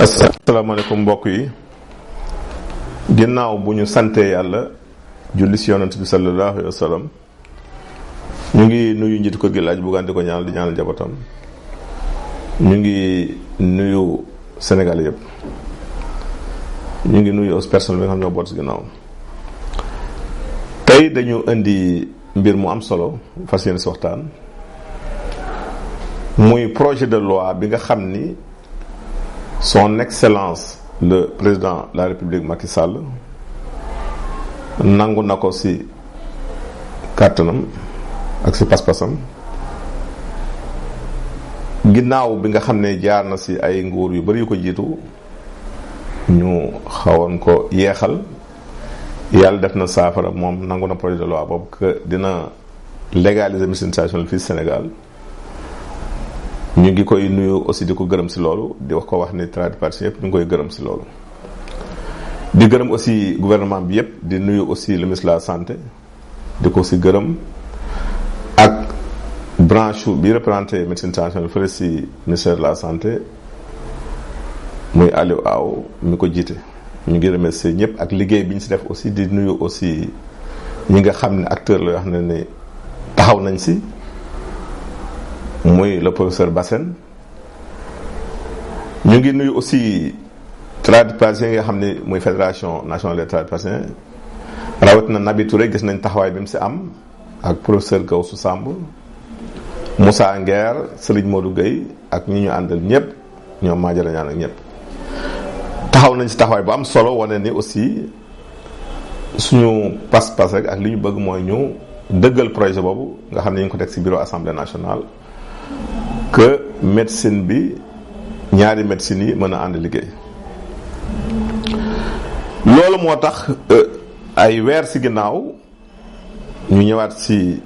asalaamaaleykum mbokk yi ginnaaw bu ñu santee yàlla julli si yonent bi sallallahu alayhi wa sallam ñu ngi nuyu njiitu kër gi laaj bu gànte ko ñaanal di ñaanal jabatam ñu ngi nuyu Sénégal yëpp ñu ngi nuyu aussi personnel bi nga xam ñoo boot si ginnaaw tey dañu indi mbir mu am solo fas yéene si waxtaan muy projet de loi bi nga xam ni son excellence le président de la République Macky Sall nangu na ko ci kàttanam ak ci pas-pasam ginnaaw bi nga xam ne jaar na ci ay nguur yu bari yu ko jiitu ñu xawoon ko yeexal yàlla def na saafara moom nangu na projet de loi boobu que dina légaliser médecine traditionnelle fii Sénégal ñu ngi koy nuyu aussi di ko gërëm ci loolu di wax ko wax ni tradipraticien yëpp ñu ngi koy gërëm ci loolu di gërëm aussi gouvernement bi yëpp di nuyu aussi le ministre de la santé di ko ci gërëm ak branche bi représenté médecine traditionnelle fële ci ministère de la santé muy Aliou Aw mi ko jiite ñu ngi remercier ñëpp ak liggéey bi ñu ci def aussi di nuyu aussi ñi nga xam ne acteur la yoo xam ne taxaw nañ ci muy le professeur Bassène ñu ngi nuyu aussi tradipraticiens yi nga xam ne muy fédération nationale des tradipraticiens rawatina Nabi Touré gis nañ taxawaay bi mu ci am ak professeur Gawsu Samb Moussa Nguer Serigne Modou Gueye ak ñi ñu àndal ñëpp ñoom Madiara ñaan ak ñëpp taxaw nañ ci taxawaay bu am solo wane ni aussi suñu pas-pas rek ak li ñu bëgg mooy ñu dëggal projet boobu nga xam ne ñu ngi ko teg ci bureau assemblée nationale que médecine bi ñaari médecine yi mën a ànd liggéey loolu moo tax ay weer ci ginnaaw ñu ñëwaat ci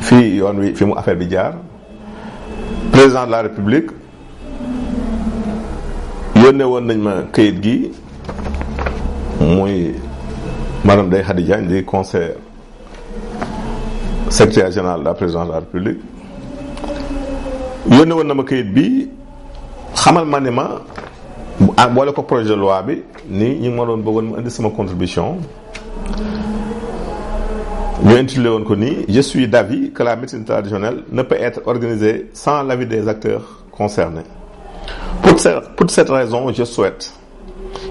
fii yoon wi fi mu affaire bi jaar président de la république yónnee woon nañ ma kayit gi muy madame Ndeye Khady Diagne di conseiller secrétaire général de la présidence de la république yónnee woon na ma kayit bi xamal ma ne ma boole ko projet de loi bi ni ñu ma doon bëggoon ma indi sama contribution ñu intitulé woon ko ni je suis d'avis que la médecine traditionnelle ne peut être organisée sans l'avis des acteurs concernés. Pour cette raison, je souhaite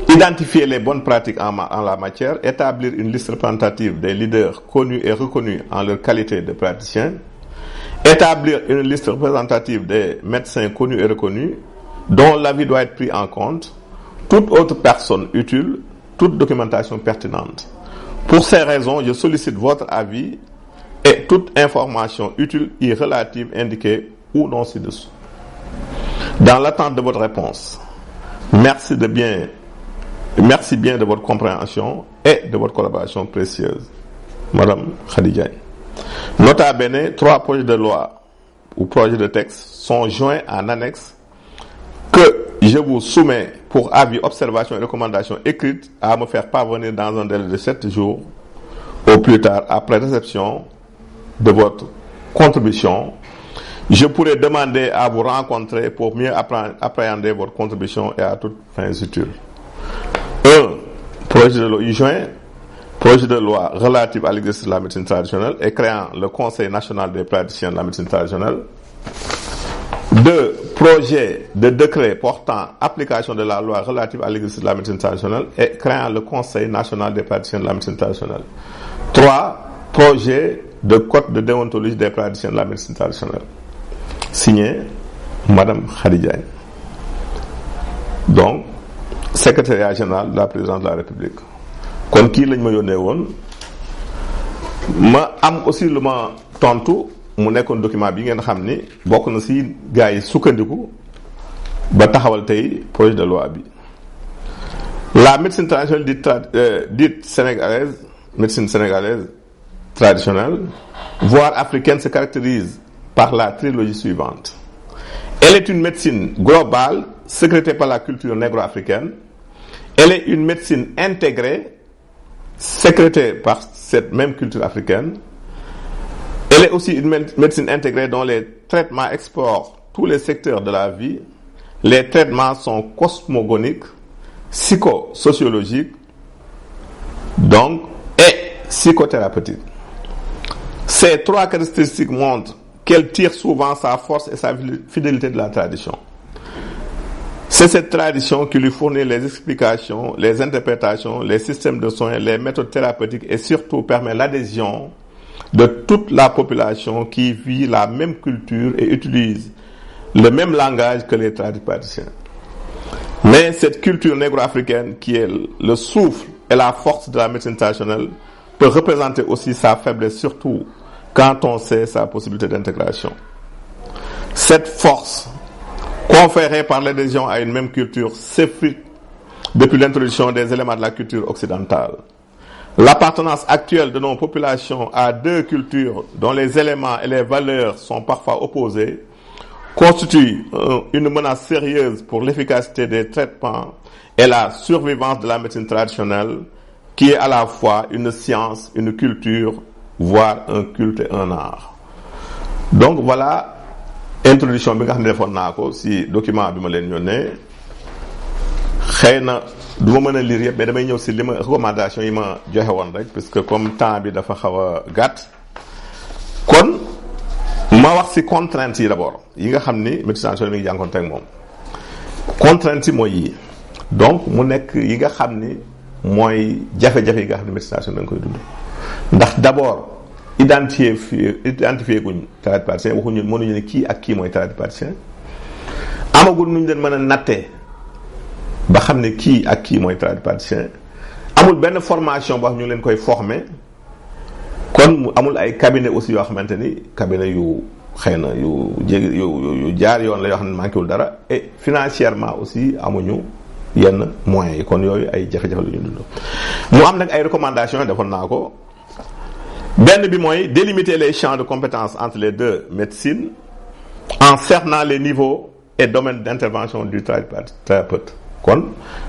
identifier les bonnes pratiques en la matière, établir une liste représentative des leaders connus et reconnus en leur qualité de praticiens, établir une liste représentative des médecins connus et reconnus dont l'avis doit être pris en compte, toute autre personne utile, toute documentation pertinente. Pour ces raisons, je sollicite votre avis et toute information utile y relative indiquée ou non ci-dessous. Dans l'attente de votre réponse, merci bien de votre compréhension et de votre collaboration précieuse. Madame Khady Diagne. Nota bene, 3 projets de loi ou projets de texte sont joints en annexe que je vous soumets pour avis, observations et recommandations écrites à me faire parvenir dans un délai de 7 jours au plus tard après réception de votre contribution. Je pourrais demander à vous rencontrer pour mieux appréhender votre contribution et à toutes fins utiles. 1. Projet de loi joint, projet de loi relatif à l'exercice de la médecine traditionnelle et créant le Conseil national des praticiens de la médecine traditionnelle. 2. Projet de décret portant application de la loi relative à l'exercice de la médecine traditionnelle et créant le Conseil national des praticiens de la médecine traditionnelle. 3. Projet de code de déontologie des praticiens de la médecine traditionnelle. Signé Madame Khady Diagne. Donc secrétariat général de la présidence de la République. kon kii lañ ma yónnee woon ma am aussi lu ma tontu mu nekkoon document bi ngeen xam ni bokk na ci gars yi sukkandiku ba taxawal tey projet de loi bi. La médecine traditionnelle dite sénégalaise, médecine sénégalaise traditionnelle, voire africaine, se caractérise par la trilogie suivante. Elle est une médecine globale, sécrétée par la culture négro-africaine. Elle est une médecine intégrée, sécrétée par cette même culture africaine. Elle est aussi une médecine intégrée dont les traitements explorent tous les secteurs de la vie, les traitements sont cosmogoniques, psychosociologiques, donc, et psychothérapeutiques. Ces trois caractéristiques montrent qu'elle tire souvent sa force et sa fidélité de la tradition. C'est cette tradition qui lui fournit les explications, les interprétations, les systèmes de soins, les méthodes thérapeutiques et surtout permet l'adhésion de toute la population qui vit la même culture et utilise le même langage que les tradipraticiens. Mais cette culture négro-africaine qui est le souffle et la force de la médecine traditionnelle peut représenter aussi sa faiblesse, surtout quand on sait sa possibilité d'intégration. Cette force conférée par l'adhésion à une même culture s'effrite depuis l'introduction des éléments de la culture occidentale. L'appartenance actuelle de nos populations à deux cultures dont les éléments et les valeurs sont parfois opposés constitue une menace sérieuse pour l'efficacité des traitements et la survivance de la médecine traditionnelle, qui est à la fois une science, une culture, voire un culte et un art. Donc voilà introduction bi nga xam ne defoon naa ko si document bi ma leen yónnee. xëy na du ma mën a lire yëpp mais damay ñëw si li ma recommandation yi ma joxe woon rek parce que comme temps bi dafa xaw a gàtt. kon ma wax si contraintes yi d'abord yi nga xam ni médecine traditionnelle mi ngi jànkoonte ak moom. contraintes yi mooy yii donc mu nekk yi nga xam ni mooy jafe-jafe yi nga xam ne médecine traditionnelle da nga koy dund. ndax d'abord identifier guñ tradipraticien waxuñu mënuñu ne kii ak kii mooy tradipraticien amagul nuñ leen mën a nattee ba xam ne kii ak kii mooy tradipraticien amul benn formation boo xam ñu leen koy former kon mu amul ay cabinet aussi yoo xamante ni cabinet yu xëy na yu jaar yoon la yoo xam ne manqué wul dara et financièrement aussi amuñu yenn moyens yi kon yooyu ay jafe-jafe la ñu dund. mu am nag ay recommandations defoon naa ko. benn bi mooy délimiter les champs de compétences entre les deux médecines en cernant les niveaux et domaines d'intervention du thérapeute. kon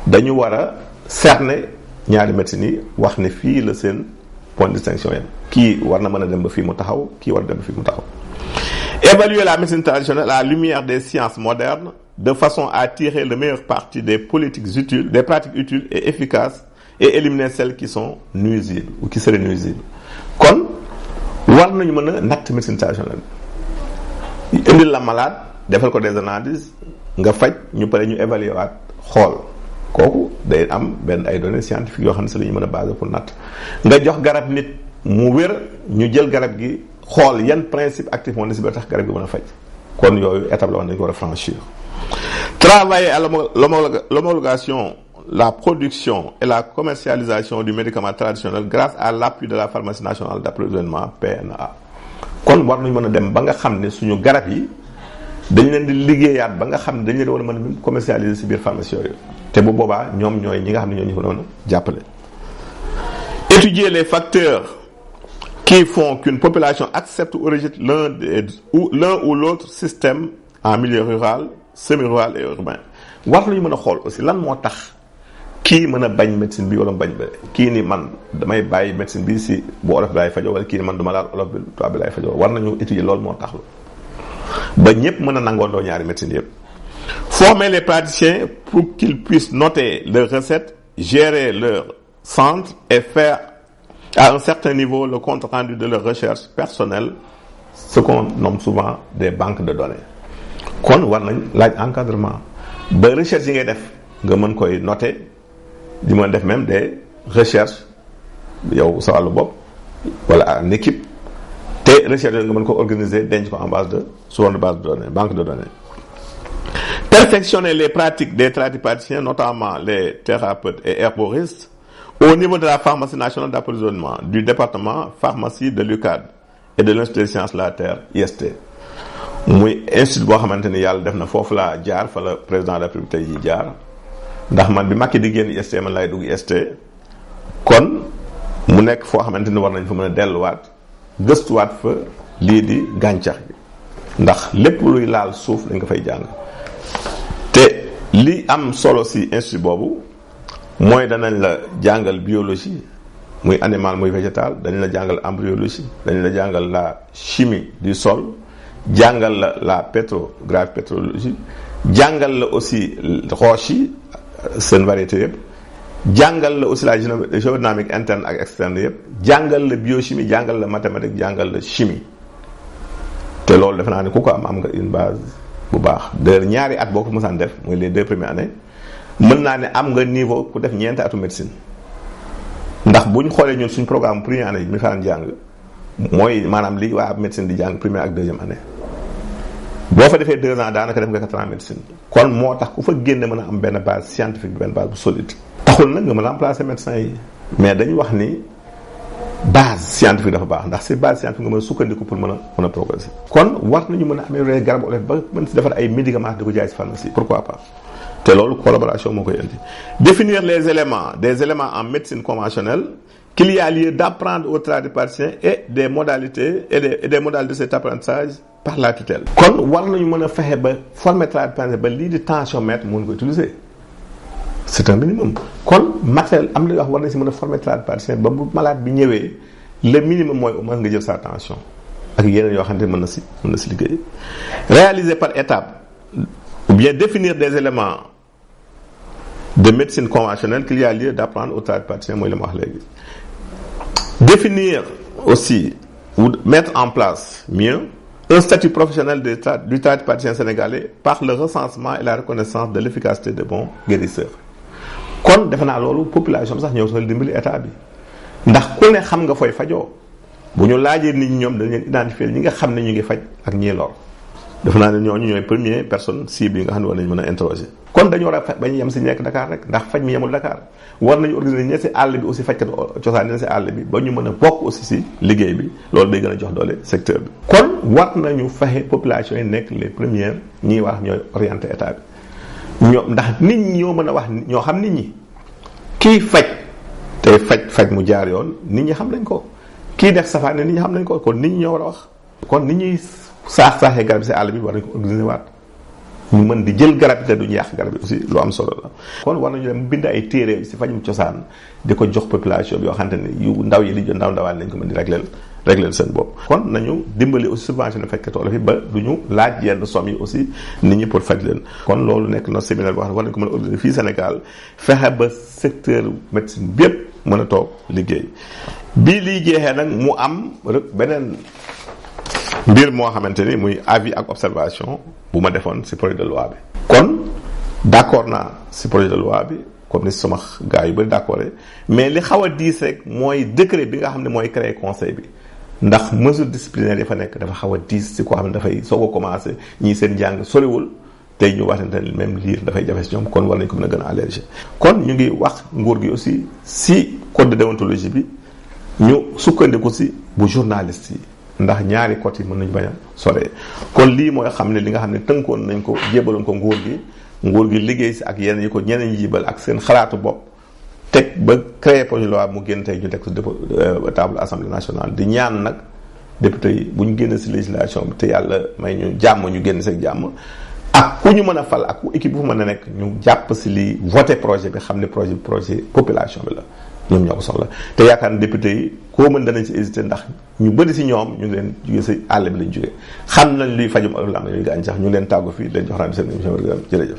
dañu war a cerner ñaari médecines yi wax ne fii la seen point de distinction yam kii war na mën a dem ba fii mu taxaw kii war a dem ba fii mu taxaw. Évaluer la médecine traditionnelle à la lumière des sciences modernes de façon à tirer le meilleur parti des politiques utiles, des pratiques utiles et efficaces et éliminer celles qui sont nuisibles ou qui seraient nuisibles. kon war nañu mën a natt médecine traditionnelle indil la malade defal ko des analyses nga faj ñu pare ñu évaluer waat xool kooku day am benn ay données scientifiques yoo xam ne si la ñu mën a basé pour natt nga jox garab nit mu wér ñu jël garab gi xool yan principe actif moo ne si ba tax garab gi mën a faj kon yooyu étape la woon dañu ko war a franchir. Travailler à l'homologation, la production et la commercialisation du médicament traditionnel grâce à l'appui de la pharmacie nationale d'approvisionnement PNA. kon war nañu mën a dem ba nga xam ne suñu garab yi dañ leen di liggéeyaat ba nga xam ne dañ leen war a mën a commercialiser ci biir pharmacie yooyu te bu boobaa ñoom ñooy ñi nga xam ne ñoo ñu fa mën a jàppale. Étudier les facteurs qui font qu'une population accepte ou rejette l'un ou l'autre système en milieu rural, semi-rural et urbain. war nañu mën a xool aussi lan moo tax kii mën a bañ médecine bi wala bañ ba kii ni man damay bàyyi médecine bi si bu olof bi laay fajoo wala kii ni man duma laal olof bi tubaab bi laay fajoo war nañu étudier loolu moo tax la ba ñëpp mën a nangoondoo ñaari médecine yëpp. Former les praticiens pour qu'ils puissent noter leurs recettes, gérer leur centre et faire à un certain niveau le compte rendu de leurs recherches personnelles, ce qu'on nomme souvent des banques de données. kon war nañ laaj encadrement ba recherche yi ngay def nga mën koy noter di mën def même des recherches yow sa wàllu bopp wala en équipe te recherche yooyu nga mën ko organiser denc ko en base de souvent de base de données banque de données. Perfectionner les pratiques des tradipraticiens, notamment les thérapeutes et herboristes, au niveau de la pharmacie nationale d'approvisionnement, du département pharmacie de l'UCAD et de l'Institut des sciences de la terre IST. muy institut boo xamante ni yàlla def na foofu laa jaar fa la président de la République tey jii jaar ndax man bi Macky di génn IST man laay dugg IST kon mu nekk foo xamante ni war nañ fa mën a delluwaat gëstuwaat fa lii di gàncax gi ndax lépp luy laal suuf dañ ko fay jàng te li am solo si institut boobu mooy danañ la jàngal biologie muy animal muy végétal dañ la jàngal embryologie dañ la jàngal la chimie du sol jàngal la pétrographie pétrologie jàngal la aussi roche yi seen variété yëpp jàngal la aussi la géodynamique interne ak externe yëpp jàngal la biochimie jàngal la mathématique jàngal la chimie te loolu defe naa ne ku ko am nga une base bu baax de ñaari at boo ko mësaan def mooy les 2 premières années mën naa ne am nga niveau ku def ñeenti atu médecine ndax bu ñu xoolee ñun suñ programme première année bi mi faan jàng mooy maanaam li waa médecine di jàng première ak deuxième année boo fa defee 2 ans daanaka def nga 4 ans médecine kon moo tax ku fa génne mën a am benn base scientifique benn base bu solide taxul nag nga mën a remplacer médecin yi mais dañu wax ni base scientifique dafa baax ndax si base scientifique nga mën a sukkandiku pour mën a progresser kon war nañu mën a améliorer garab olof ba mën si defar ay médicaments di ko jaay si pharmacie pourquoi pas te loolu collaboration moo koy indi définir les éléments des éléments en médecine conventionnelle qu'il y a lieu d'apprendre aux tradipraticiens et des modalités et des modalités de cet apprentissage par la tutelle kon war nañu mën a fexe ba former tradipraticien ba lii di tensiomètre mën ko utiliser c'est un minimum kon matériel am na yoo xam war nañ si mën a former tradipraticien ba bu malade bi ñëwee le minimum mooy au moins nga jël sa tension ak yeneen yoo xam ne mën na si liggéey réaliser par étape ou bien définir des éléments de médecine conventionnelle qu'il y a lieu d'apprendre aux tradipraticiens mooy li ma wax léegi définir aussi ou mettre en place mieux un statut professionnel du tradipraticien sénégalais par le recensement et la reconnaissance de l'efficacité de bons guérisseurs kon defe naa loolu population bi sax ñëw soo dimbali état bi ndax ku ne xam nga fooy fajoo bu ñu laajee nit ñi ñoom dañ leen identifier ñi nga xam ne ñu ngi faj ak ñii lor defe naa ne ñooñu ñooy première personne cible yi nga xam ne war nañu mën a interroger kon dañu war a faj bañ yem si nekk Dakar rek ndax faj mi yemul Dakar war nañu organiser ñe si àll bi aussi fajkat cosaan ne si àll bi ba ñu mën a bokk aussi si liggéey bi loolu day gën a jox doole secteur bi kon war nañu fexe population yi nekk les premières ñiy wax ñooy orienté état bi ñoom ndax nit ñi ñoo mën a wax ñoo xam nit ñi kii faj te faj mu jaar yoon nit ñi xam nañ ko kii def safaane nit ñi xam nañ ko kon nit ñi ñoo war a wax kon nit ñuy saaxee garab si àll bi war nañ ko organiser waat ñu mën di jël garab yi te duñu yàq garab yi aussi lu am solo la kon war nañu dem bind ay téere si fajum cosaan di ko jox population bi yoo xamante ne yu ndaw yi di jo ndawaan lañ ko mën di régler seen bopp kon nañu dimbali aussi subventionné fajkat olof yi ba duñu laaj yenn somme yi aussi nit ñi pour faj leen kon loolu nekk na séminaire boo xam ne war nañu ko mën a organiser fii Sénégal fexe ba secteur médecine bépp mën a toog liggéey bii liy jeexee nag mu am beneen mbir moo xamante ni muy avis ak observation bu ma defoon ci projet de loi bi kon d'accord naa ci projet de loi bi comme ni sama gars yu bari d'accord mais li xaw a diis rek mooy décret bi nga xam ne mooy créer conseil bi ndax mesure disciplinaire yi fa nekk dafa xaw a diis ci koo xam ne dafay soog a commencer ñii seen njàng soriwul tey ñu waxante ne même lire dafay jafe ci ñoom kon war nañ ko mën a gën a alléger kon ñu ngi wax nguur gi aussi ci code de déontologie bi ñu sukkandiku ci bu journaliste yi ndax ñaari côté yi mën nañu bañ a soree kon lii mooy xam ne li nga xam ne tënkoon nañ ko jébaloon ko nguur gi liggéey si ak yeneen yi ko ñeneen jibal ak seen xalaatu bopp teg ba créer projet de loi mu génn tey ñu teg ko table assemblée nationale di ñaan nag député yi bu ñu génn si législation bi te yàlla may ñu jàmm ñu génn si jàmm ak ku ñu mën a fal ak ku équipe bu fa mën a nekk ñu jàpp si lii voté projet bi xam ne projet population bi la ñoom ñoo ko soxla te yaakaar na député yi koo mën danañ si hésité ndax ñu bëri si ñoom ñu ngi leen jóge si àll bi lañ jóge xam nañ luy fajum olof la am luy gàncax ñu ngi leen tàggu fii leen jox naa bi seen émission jërëjëf